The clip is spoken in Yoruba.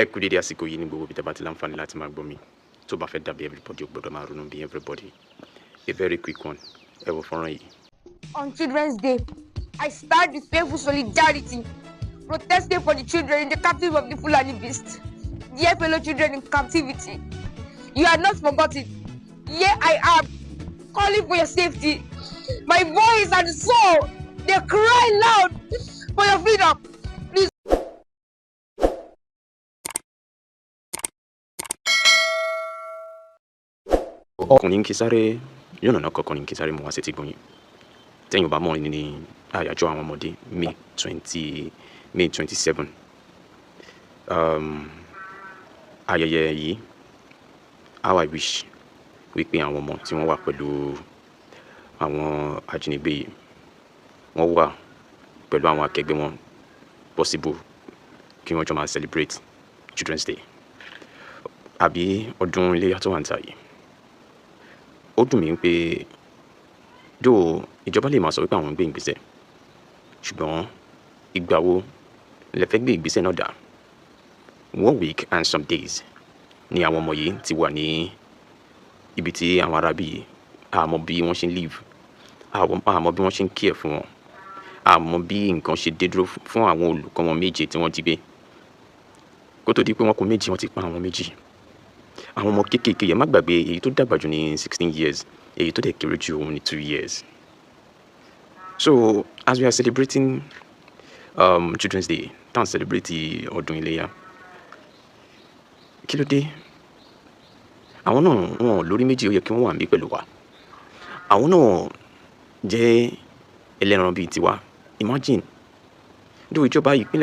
ẹ kú dédé àsìkò yìí ní gbogbo bí tẹ́ bá ti láǹfààní láti máa gbọ́ mi tó bá fẹ́ dàbí everybody ó gbọ́dọ̀ máa ronú bí everybody. A very quick one ẹ wo fọ́nrán yìí. On Children's Day, I stand with painful solidarity, protesting for the children in the captivity of the Fulani beast. Dear fellow children in captivity, you are not forgotten. Here I am, calling for your safety. My voice and soul, they cry loud for your freedom. Please. Ọkùnrin kì í sáré yànnàná kọkùnrin kì í sáré mọ́ wá sí ti gbóyin. Tẹ́yìn ọba mọ́ ní àyájọ́ àwọn ọmọdé May 27. Ayẹyẹ yìí how I wish wípé àwọn ọmọ tí wọ́n wà pẹ̀lú àwọn ajínigbé yìí wọ́n wà pẹ̀lú àwọn akẹgbẹ́ wọn possible kí wọ́n jọ máa celebrate Children's Day àbí ọdún iléyá tó wà ń ta yìí. Ó dùn mí pé dóò ìjọba lè máa sọ wípé àwọn ń gbé ìgbésẹ̀ ṣùgbọ́n ìgbà wo lẹ fẹ́ gbé ìgbésẹ̀ náà dà? 1 week and some days ni àwọn ọmọ yìí ti wà ní ibi tí àwọn arábí yìí àmọ́ bí wọ́n ṣe ń live àmọ́ bí wọ́n ṣe ń care fún wọn àmọ́ bí nǹkan ṣe dé dúró fún àwọn olùkọ́ wọn méje tí wọ́n jí gbé kó tó di pé wọ́n kú méjì wọ́n ti pa àwọn méjì. Àwọn ọmọ kéékèèké yẹn má gbàgbé èyí tó dàgbà jù ní 16 years èyí tó dẹ̀ kéré jù òun ní 2 years. So as we are celebrating Children's Day tá à ń celebrate ọdún iléyá kí ló dé? Àwọn náà wọn lórí méjì ó yẹ kí wọ́n wà níbí pẹ̀lú wa. Àwọn náà jẹ́ ẹlẹ́ran bíi tiwa. Imagine dó ìjọba ìpínlẹ̀